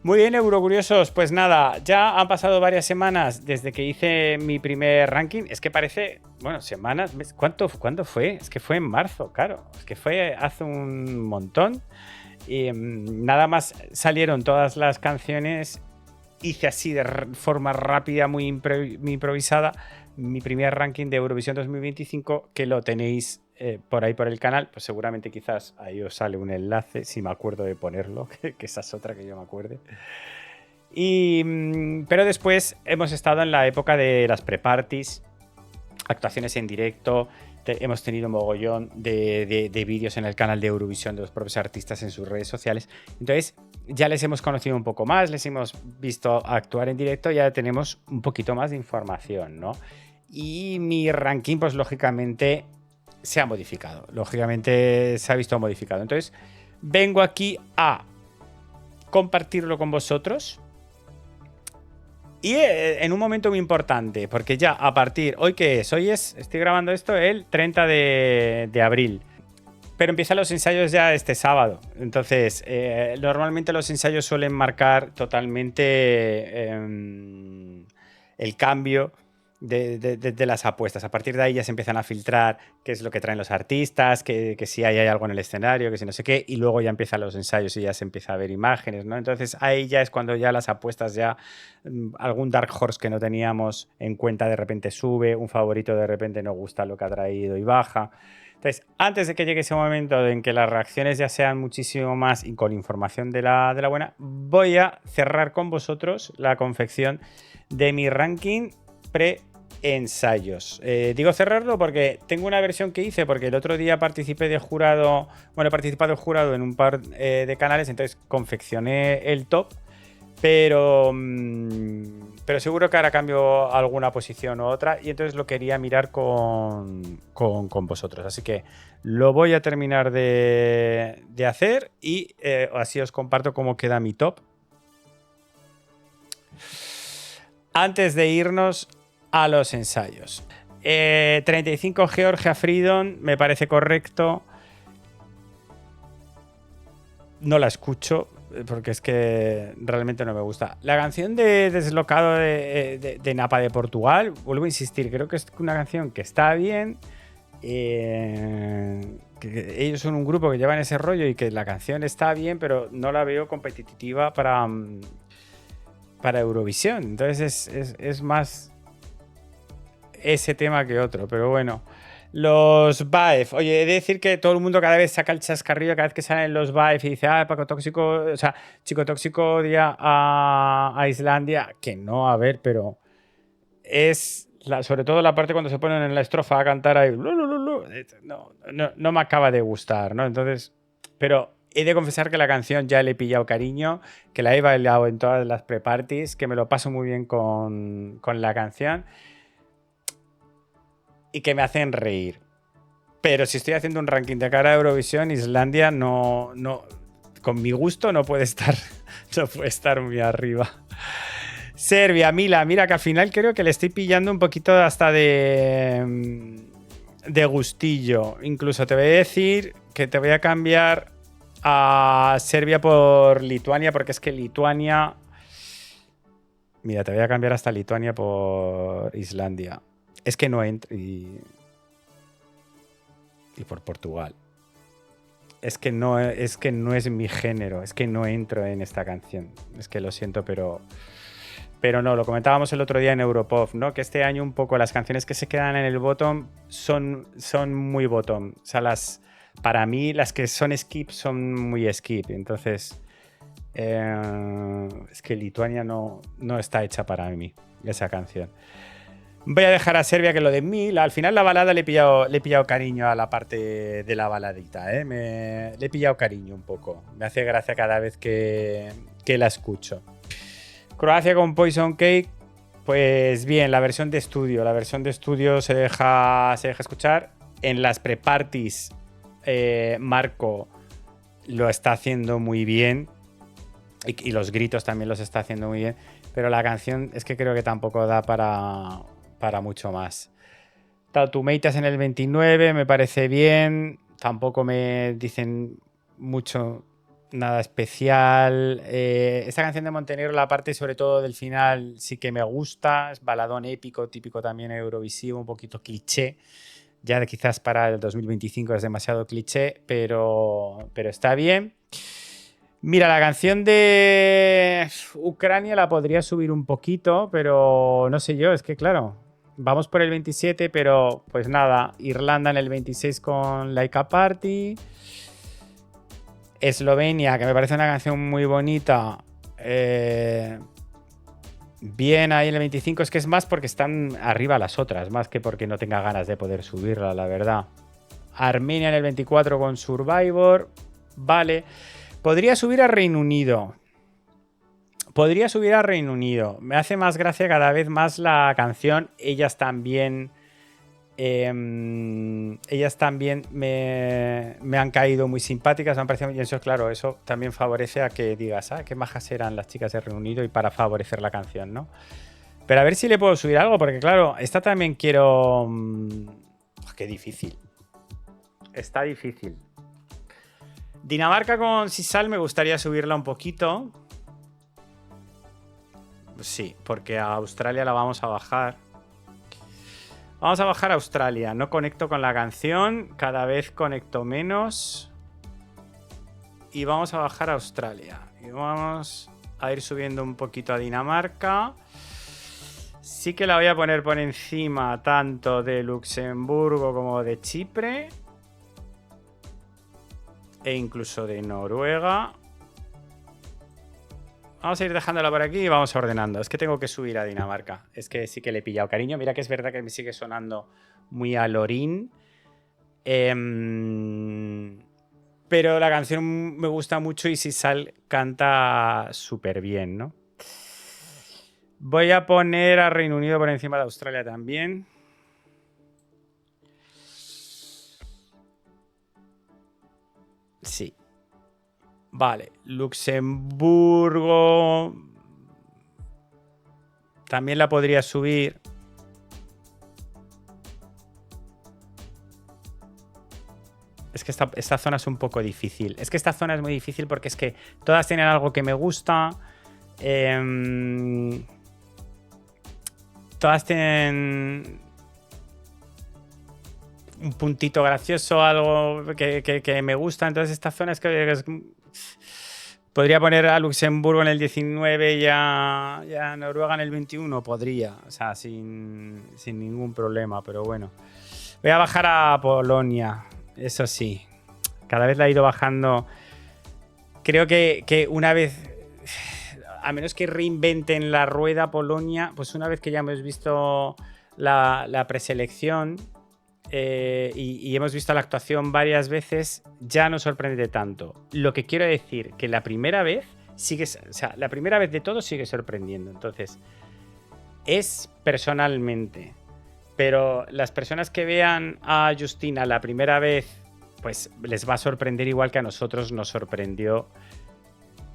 Muy bien, Eurocuriosos. Pues nada, ya han pasado varias semanas desde que hice mi primer ranking. Es que parece, bueno, semanas. ¿Cuándo fue? Es que fue en marzo, claro. Es que fue hace un montón. Y nada más salieron todas las canciones. Hice así de forma rápida, muy improvisada, mi primer ranking de Eurovisión 2025, que lo tenéis por ahí por el canal. Pues seguramente quizás ahí os sale un enlace, si me acuerdo de ponerlo, que esa es otra que yo me acuerde. Pero después hemos estado en la época de las pre-parties, actuaciones en directo. Hemos tenido un mogollón de vídeos en el canal de Eurovisión de los propios artistas en sus redes sociales. Entonces ya les hemos conocido un poco más, les hemos visto actuar en directo, ya tenemos un poquito más de información, ¿no? Y mi ranking, pues lógicamente se ha modificado. Lógicamente se ha visto modificado. Entonces vengo aquí a compartirlo con vosotros. Y en un momento muy importante, porque ya a partir, ¿hoy qué es? Estoy grabando esto el 30 de abril, pero empiezan los ensayos ya este sábado. Entonces, normalmente los ensayos suelen marcar totalmente el cambio de las apuestas. A partir de ahí ya se empiezan a filtrar qué es lo que traen los artistas, que si hay algo en el escenario, que si no sé qué, y luego ya empiezan los ensayos y ya se empieza a ver imágenes, ¿no? Entonces ahí ya es cuando ya las apuestas ya algún Dark Horse que no teníamos en cuenta de repente sube, un favorito de repente no gusta lo que ha traído y baja. Entonces, antes de que llegue ese momento en que las reacciones ya sean muchísimo más y con información de la buena, voy a cerrar con vosotros la confección de mi ranking pre-ensayos. Digo cerrarlo porque tengo una versión que hice, porque el otro día participé de jurado, bueno, he participado de jurado en un par de canales, entonces confeccioné el top, pero seguro que ahora cambio alguna posición u otra y entonces lo quería mirar con vosotros. Así que lo voy a terminar de hacer y así os comparto cómo queda mi top. Antes de irnos a los ensayos. 35 Georgia Freedom, me parece correcto. No la escucho porque es que realmente no me gusta. La canción de Deslocado de Napa de Portugal, vuelvo a insistir, creo que es una canción que está bien. Que ellos son un grupo que llevan ese rollo y que la canción está bien, pero no la veo competitiva para Eurovisión. Entonces es más ese tema que otro, pero bueno. Los BAEF. Oye, he de decir que todo el mundo cada vez saca el chascarrillo cada vez que salen los BAEF y dice, Paco Tóxico, o sea, Chico Tóxico odia a Islandia. Que no, a ver, pero es sobre todo la parte cuando se ponen en la estrofa a cantar ahí. No me acaba de gustar, ¿no? Entonces, pero he de confesar que la canción ya le he pillado cariño, que la he bailado en todas las pre-parties, que me lo paso muy bien con la canción y que me hacen reír. Pero si estoy haciendo un ranking de cara a Eurovisión, Islandia no con mi gusto no puede estar muy arriba. Serbia, mira que al final creo que le estoy pillando un poquito hasta de gustillo. Incluso te voy a decir que te voy a cambiar a Serbia por Lituania, porque es que Lituania... Mira, te voy a cambiar hasta Lituania por Islandia. Es que no entro y por Portugal. Es que no es mi género, es que no entro en esta canción. Es que lo siento, pero no, lo comentábamos el otro día en Europop, ¿no? Que este año un poco las canciones que se quedan en el bottom son muy bottom. O sea, para mí las que son skip son muy skip. Entonces, es que Lituania no está hecha para mí, esa canción. Voy a dejar a Serbia que lo de Mil. Al final la balada le he pillado cariño a la parte de la baladita, ¿eh? Le he pillado cariño un poco. Me hace gracia cada vez que la escucho. Croacia con Poison Cake. Pues bien, la versión de estudio. La versión de estudio se deja escuchar. En las pre-parties, Marco lo está haciendo muy bien. Y los gritos también los está haciendo muy bien. Pero la canción es que creo que tampoco da para mucho más. Tautumeitas en el 29 me parece bien. Tampoco me dicen mucho Nada especial. Esta canción de Montenegro, la parte sobre todo del final, sí que me gusta. Es baladón épico, típico también eurovisivo, un poquito cliché. Ya quizás para el 2025 es demasiado cliché, pero está bien. Mira, la canción de Ucrania la podría subir un poquito, pero no sé yo, es que claro, vamos por el 27, pero pues nada, Irlanda en el 26 con Laika Party. Eslovenia, que me parece una canción muy bonita. Bien ahí en el 25, es que es más porque están arriba las otras, más que porque no tenga ganas de poder subirla, la verdad. Armenia en el 24 con Survivor. Vale. Podría subir a Reino Unido. Podría subir a Reino Unido. Me hace más gracia cada vez más la canción. Ellas también me han caído muy simpáticas, me han parecido, y eso, claro, eso también favorece a que digas, qué majas eran las chicas de Reino Unido, y para favorecer la canción, ¿no? Pero a ver si le puedo subir algo, porque claro, esta también quiero... qué difícil. Está difícil. Dinamarca con Sisal me gustaría subirla un poquito. Sí, porque a Australia la vamos a bajar. Vamos a bajar a Australia. No conecto con la canción. Cada vez conecto menos. Y vamos a bajar a Australia. Y vamos a ir subiendo un poquito a Dinamarca. Sí que la voy a poner por encima tanto de Luxemburgo como de Chipre. E incluso de Noruega. Vamos a ir dejándola por aquí y vamos ordenando. Es que tengo que subir a Dinamarca. Es que sí que le he pillado cariño. Mira que es verdad que me sigue sonando muy a Lorín. Pero la canción me gusta mucho y Sisal canta súper bien, ¿no? Voy a poner a Reino Unido por encima de Australia también. Sí. Vale, Luxemburgo también la podría subir. Es que esta zona es un poco difícil. Es que esta zona es muy difícil porque es que todas tienen algo que me gusta. Todas tienen un puntito gracioso, algo que me gusta. Entonces esta zona es que podría poner a Luxemburgo en el 19 y a Noruega en el 21. Podría, o sea, sin ningún problema, pero bueno. Voy a bajar a Polonia, eso sí. Cada vez la he ido bajando. Creo que una vez, a menos que reinventen la rueda Polonia, pues una vez que ya hemos visto la preselección y hemos visto la actuación varias veces, ya no sorprende tanto. Lo que quiero decir, que la primera vez la primera vez de todo sigue sorprendiendo. Entonces, es personalmente. Pero las personas que vean a Justina la primera vez, pues les va a sorprender igual que a nosotros nos sorprendió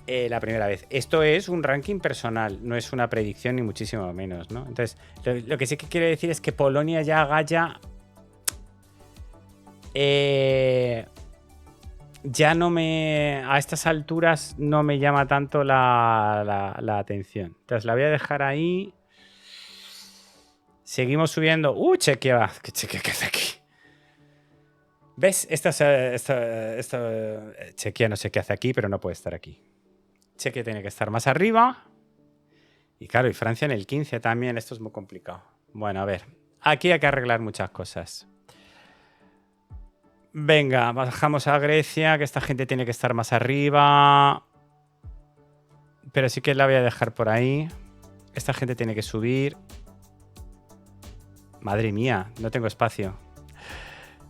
la primera vez. Esto es un ranking personal, no es una predicción ni muchísimo menos, ¿no? Entonces, lo que sí que quiero decir es que Polonia ya Gaia ya no me... A estas alturas no me llama tanto la atención. Entonces la voy a dejar ahí. Seguimos subiendo. Chequia. ¿Qué hace aquí? ¿Ves? Chequia no sé qué hace aquí, pero no puede estar aquí. Chequia tiene que estar más arriba. Y claro, y Francia en el 15 también. Esto es muy complicado. Bueno, a ver. Aquí hay que arreglar muchas cosas. Venga, bajamos a Grecia, que esta gente tiene que estar más arriba. Pero sí que la voy a dejar por ahí. Esta gente tiene que subir. Madre mía, no tengo espacio.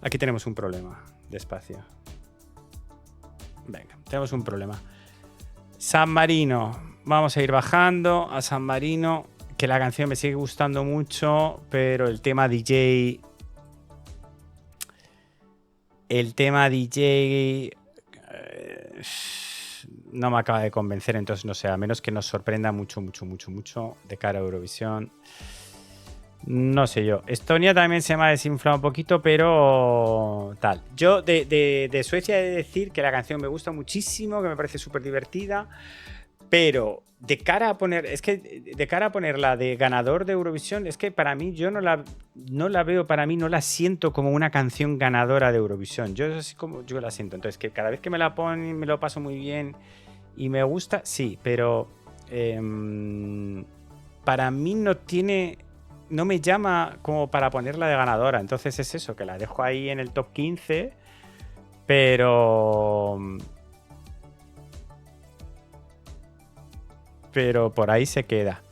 Aquí tenemos un problema de espacio. Venga, tenemos un problema. San Marino. Vamos a ir bajando a San Marino, que la canción me sigue gustando mucho, pero el tema DJ... no me acaba de convencer, entonces no sé, a menos que nos sorprenda mucho de cara a Eurovisión. No sé yo. Estonia también se me ha desinflado un poquito, pero tal. Yo de Suecia he de decir que la canción me gusta muchísimo, que me parece súper divertida, pero de cara a poner, es que de cara a ponerla de ganador de Eurovisión, es que para mí yo no la veo, para mí no la siento como una canción ganadora de Eurovisión. Yo es así como yo la siento. Entonces, que cada vez que me la ponen me lo paso muy bien y me gusta, sí, pero para mí no me llama como para ponerla de ganadora. Entonces es eso, que la dejo ahí en el top 15, pero por ahí se queda.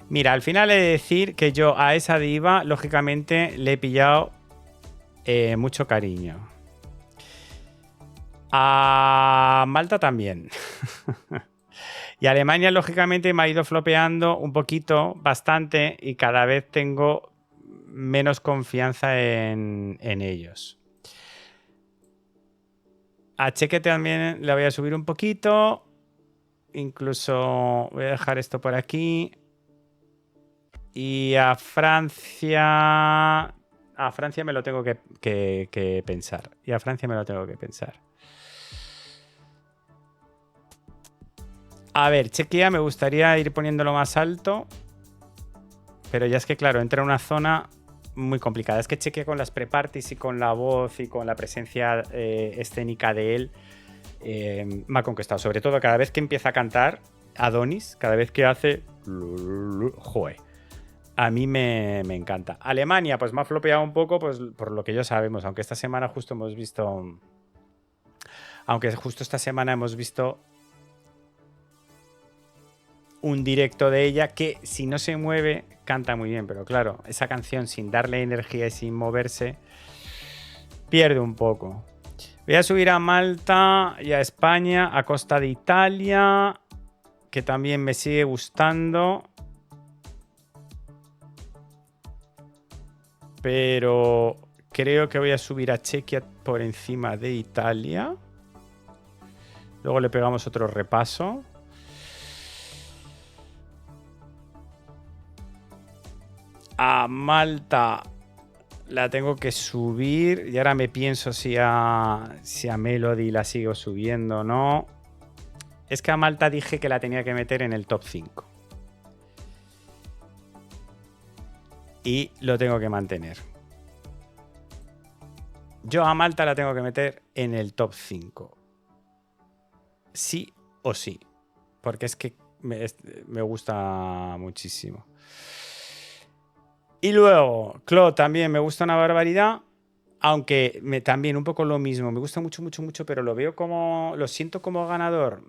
Mira, al final he de decir que yo a esa diva, lógicamente, le he pillado mucho cariño. A Malta también. Y Alemania, lógicamente, me ha ido flopeando un poquito, bastante, y cada vez tengo menos confianza en ellos. A Cheque también le voy a subir un poquito. Incluso voy a dejar esto por aquí. Y a Francia. A Francia me lo tengo que pensar. Y a Francia me lo tengo que pensar. A ver, Chequia me gustaría ir poniéndolo más alto. Pero ya es que, claro, entra en una zona muy complicada. Es que Chequia con las pre-parties y con la voz y con la presencia escénica de él me ha conquistado. Sobre todo cada vez que empieza a cantar Adonis, cada vez que hace... Joder. A mí me encanta. Alemania, pues me ha flopeado un poco, pues por lo que ya sabemos, aunque esta semana justo hemos visto... Aunque justo esta semana hemos visto un directo de ella que si no se mueve canta muy bien, pero claro, esa canción sin darle energía y sin moverse pierde un poco. Voy a subir a Malta y a España, a Costa de Italia, que también me sigue gustando. Pero creo que voy a subir a Chequia por encima de Italia. Luego le pegamos otro repaso. A Malta la tengo que subir. Y ahora me pienso si a Melody la sigo subiendo o no. Es que a Malta dije que la tenía que meter en el top 5. Y lo tengo que mantener. Yo a Malta la tengo que meter en el top 5. Sí o sí. Porque es que me gusta muchísimo. Y luego, Claude también me gusta una barbaridad. Aunque también un poco lo mismo. Me gusta mucho, mucho, mucho, pero lo veo como... Lo siento como ganador.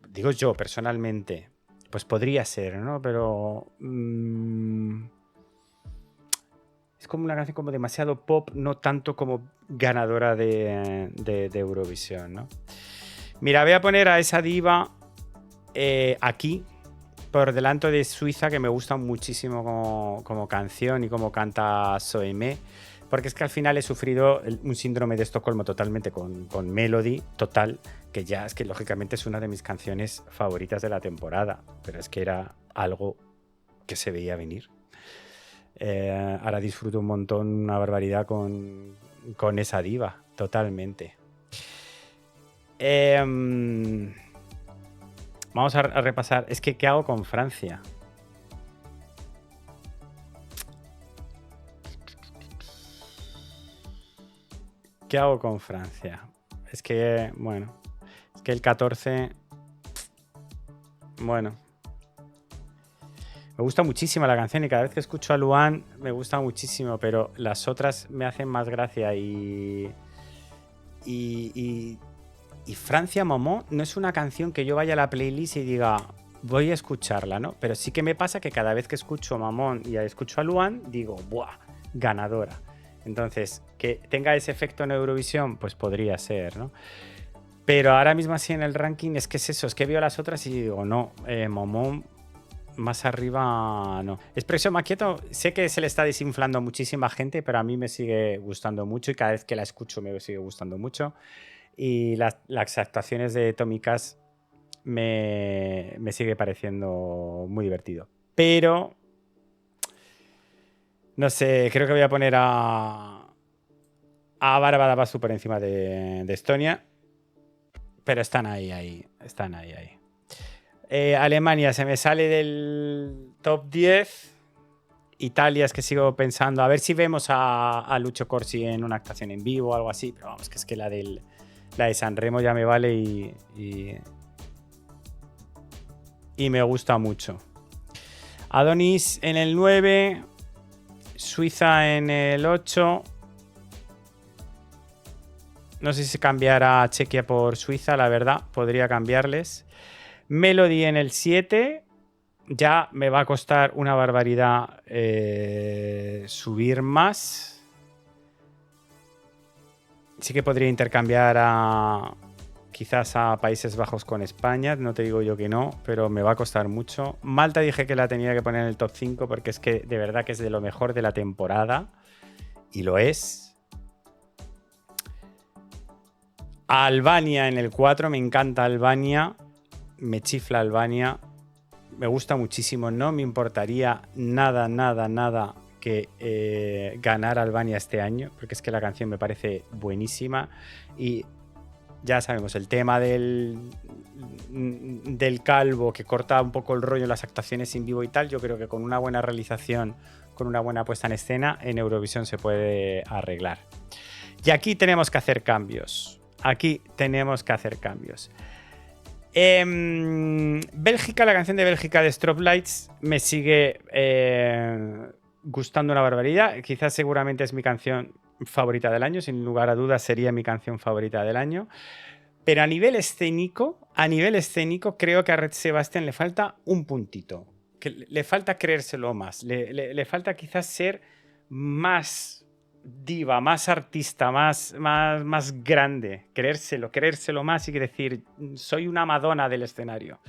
Digo yo, personalmente. Pues podría ser, ¿no? Pero... es como una canción como demasiado pop, no tanto como ganadora de Eurovisión, ¿no? Mira, voy a poner a esa diva aquí, por delante de Suiza, que me gusta muchísimo como canción y como canta Soemé, porque es que al final he sufrido un síndrome de Estocolmo totalmente con Melody, total, que ya es que lógicamente es una de mis canciones favoritas de la temporada, pero es que era algo que se veía venir. Ahora disfruto un montón, una barbaridad con esa diva, totalmente. Vamos a repasar. Es que, ¿qué hago con Francia? ¿Qué hago con Francia? Es que, bueno, es que el 14... Bueno. Me gusta muchísimo la canción y cada vez que escucho a Luan me gusta muchísimo, pero las otras me hacen más gracia y Francia Momó no es una canción que yo vaya a la playlist y diga voy a escucharla, ¿no? Pero sí que me pasa que cada vez que escucho Mamón y escucho a Luan digo, ¡buah! Ganadora. Entonces, que tenga ese efecto en Eurovisión, pues podría ser, ¿no? Pero ahora mismo así en el ranking es que es eso, es que veo las otras y digo, no, Momón más arriba no. Expresión Maquieto, sé que se le está desinflando a muchísima gente, pero a mí me sigue gustando mucho y cada vez que la escucho me sigue gustando mucho. Y las actuaciones de Tommy Cash me sigue pareciendo muy divertido. Pero No sé, creo que voy a poner a Barbadabasu por encima de Estonia. Pero están ahí. Están ahí. Alemania se me sale del top 10. Italia es que sigo pensando. A ver si vemos a Lucio Corsi en una actuación en vivo o algo así. Pero vamos, que es que la de San Remo ya me vale y me gusta mucho. Adonis en el 9. Suiza en el 8. No sé si cambiará a Chequia por Suiza, la verdad. Podría cambiarles. Melody en el 7. Ya me va a costar una barbaridad subir más. Sí que podría intercambiar quizás a Países Bajos con España. No te digo yo que no, pero me va a costar mucho. Malta dije que la tenía que poner en el top 5 porque es que de verdad que es de lo mejor de la temporada. Y lo es. Albania en el 4. Me encanta Albania. Me chifla Albania. Me gusta muchísimo, no me importaría nada que ganara Albania este año, porque es que la canción me parece buenísima y ya sabemos, el tema del calvo que corta un poco el rollo en las actuaciones en vivo y tal, yo creo que con una buena realización, con una buena puesta en escena, en Eurovisión se puede arreglar. Y aquí tenemos que hacer cambios. Bélgica, la canción de Bélgica de Strobe Lights me sigue gustando una barbaridad. Quizás seguramente es mi canción favorita del año, sin lugar a dudas sería mi canción favorita del año. Pero a nivel escénico creo que a Red Sebastian le falta un puntito. Que le falta creérselo más. Le falta quizás ser más diva, más artista, más grande, creérselo más y decir, soy una Madonna del escenario.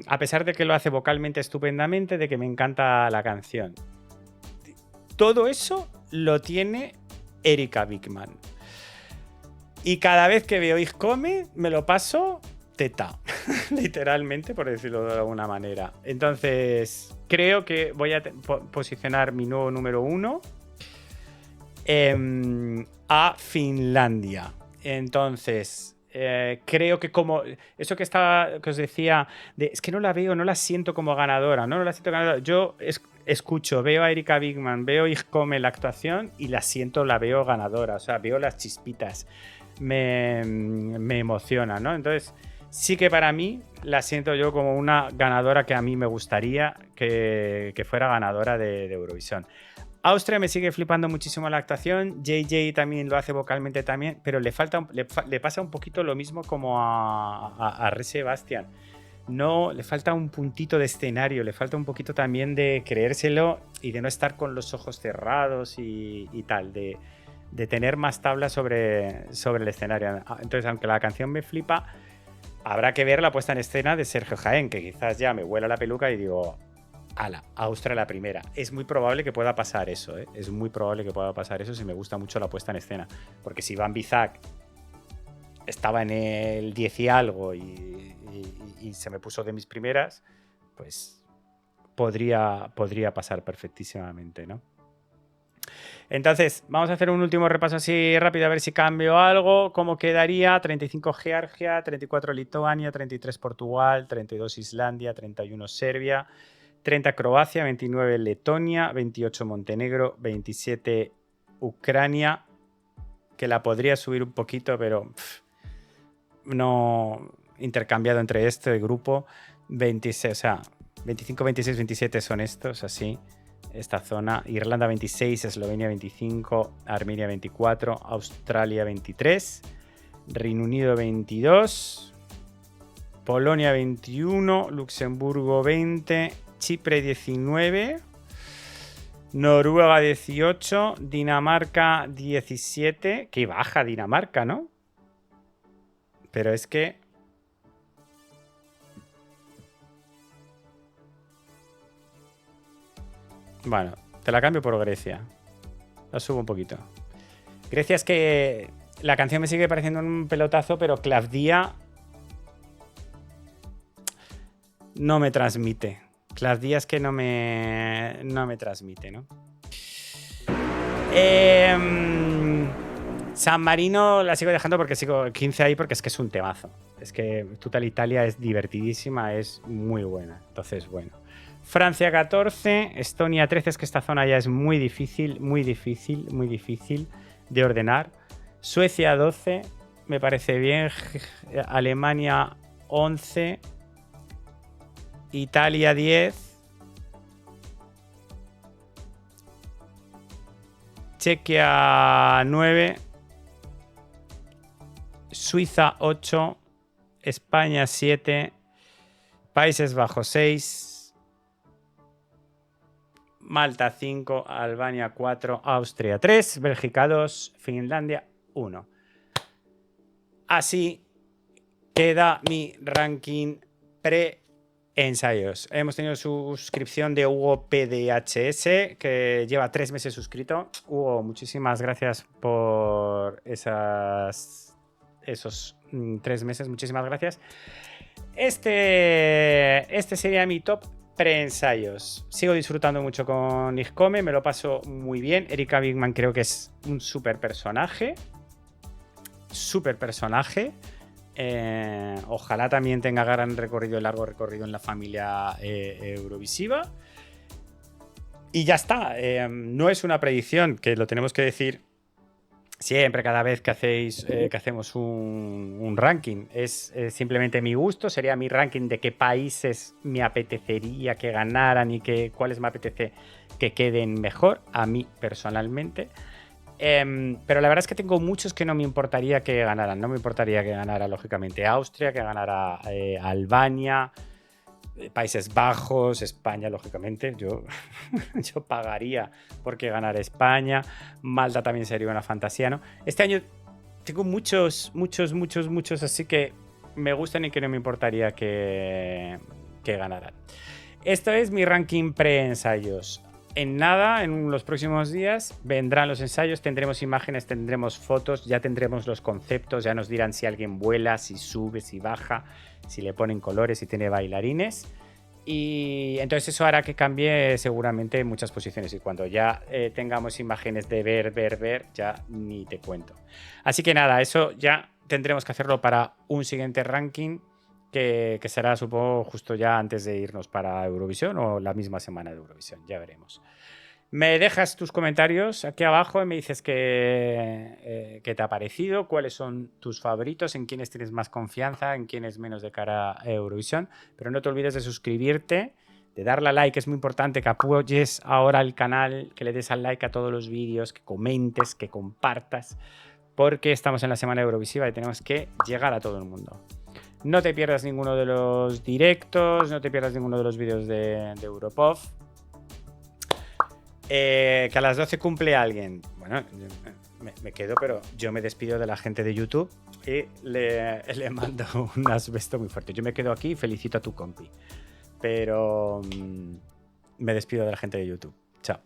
A pesar de que lo hace vocalmente estupendamente, de que me encanta la canción. Todo eso lo tiene Erika Wigman. Y cada vez que veo Ich Komme, me lo paso teta, literalmente, por decirlo de alguna manera. Entonces, creo que voy a posicionar mi nuevo número 1 a Finlandia. Entonces, creo que como eso que os decía, es que no la siento como ganadora, ¿no? No la siento ganadora. Yo escucho, veo a Erika Wigman, veo Ich Komme la actuación y la veo ganadora. O sea, veo las chispitas. Me emociona, ¿no? Entonces, sí que para mí la siento yo como una ganadora que a mí me gustaría que fuera ganadora de Eurovisión. Austria me sigue flipando muchísimo la actuación. JJ también lo hace vocalmente también, pero le pasa un poquito lo mismo como a Red Sebastian. No, le falta un puntito de escenario, le falta un poquito también de creérselo y de no estar con los ojos cerrados y tal, de tener más tablas sobre el escenario. Entonces, aunque la canción me flipa, habrá que ver la puesta en escena de Sergio Jaén, que quizás ya me vuela la peluca y digo, ala, Austria la primera. Es muy probable que pueda pasar eso, ¿eh? Es muy probable que pueda pasar eso si me gusta mucho la puesta en escena. Porque si Van Bizak estaba en el 10 y algo y se me puso de mis primeras, pues podría pasar perfectísimamente, ¿no? Entonces, vamos a hacer un último repaso así rápido a ver si cambio algo. ¿Cómo quedaría? 35 Georgia, 34 Lituania, 33 Portugal, 32 Islandia, 31 Serbia, 30 Croacia, 29 Letonia, 28 Montenegro, 27 Ucrania, que la podría subir un poquito, pero no intercambiado entre este grupo. 26, o sea, 25, 26, 27 son estos, así. Esta zona, Irlanda 26, Eslovenia 25, Armenia 24, Australia 23, Reino Unido 22, Polonia 21, Luxemburgo 20, Chipre 19, Noruega 18, Dinamarca 17, que baja Dinamarca, ¿no? Pero es que bueno, te la cambio por Grecia. La subo un poquito. Grecia es que la canción me sigue pareciendo un pelotazo, pero Klavdia no me transmite. Las días que no me transmite, ¿no? San Marino la sigo dejando porque sigo 15 ahí porque es que es un temazo. Es que Total Italia es divertidísima, es muy buena. Entonces, bueno. Francia 14, Estonia 13, es que esta zona ya es muy difícil de ordenar. Suecia 12, me parece bien. Alemania 11, Italia 10, Chequia 9, Suiza 8, España 7, Países Bajos 6, Malta 5, Albania 4, Austria 3, Bélgica 2, Finlandia 1. Así queda mi ranking pre-ensayos. Hemos tenido suscripción de Hugo PDHS, que lleva 3 meses suscrito. Hugo, muchísimas gracias por esos 3 meses. Muchísimas gracias. Este sería mi top pre-ensayos. Sigo disfrutando mucho con Ixcome, me lo paso muy bien. Erika Bigman creo que es un súper personaje. Ojalá también tenga gran recorrido, largo recorrido en la familia Eurovisiva. Y ya está. No es una predicción, que lo tenemos que decir siempre, cada vez que hacemos un ranking. Es simplemente mi gusto. Sería mi ranking de qué países me apetecería que ganaran y cuáles me apetece que queden mejor, a mí personalmente. Pero la verdad es que tengo muchos que no me importaría que ganaran. No me importaría que ganara, lógicamente, Austria, que ganara Albania, Países Bajos, España, lógicamente. Yo pagaría porque ganara España. Malta también sería una fantasía, ¿no? Este año tengo muchos, así que me gustan y que no me importaría que ganaran. Esto es mi ranking pre-ensayos. En nada, en los próximos días, vendrán los ensayos, tendremos imágenes, tendremos fotos, ya tendremos los conceptos, ya nos dirán si alguien vuela, si sube, si baja, si le ponen colores, si tiene bailarines. Y entonces eso hará que cambie seguramente muchas posiciones. Y cuando ya tengamos imágenes de ver, ya ni te cuento. Así que nada, eso ya tendremos que hacerlo para un siguiente ranking que será, supongo, justo ya antes de irnos para Eurovisión o la misma semana de Eurovisión. Ya veremos. Me dejas tus comentarios aquí abajo y me dices qué te ha parecido, cuáles son tus favoritos, en quiénes tienes más confianza, en quiénes menos de cara a Eurovisión. Pero no te olvides de suscribirte, de darle a like, es muy importante que apoyes ahora el canal, que le des al like a todos los vídeos, que comentes, que compartas, porque estamos en la semana Eurovisiva y tenemos que llegar a todo el mundo. No te pierdas ninguno de los directos, no te pierdas ninguno de los vídeos de Europop. Que a las 12 cumple alguien. Bueno, me quedo, pero yo me despido de la gente de YouTube y le mando un asbesto muy fuerte. Yo me quedo aquí y felicito a tu compi. Pero me despido de la gente de YouTube. Chao.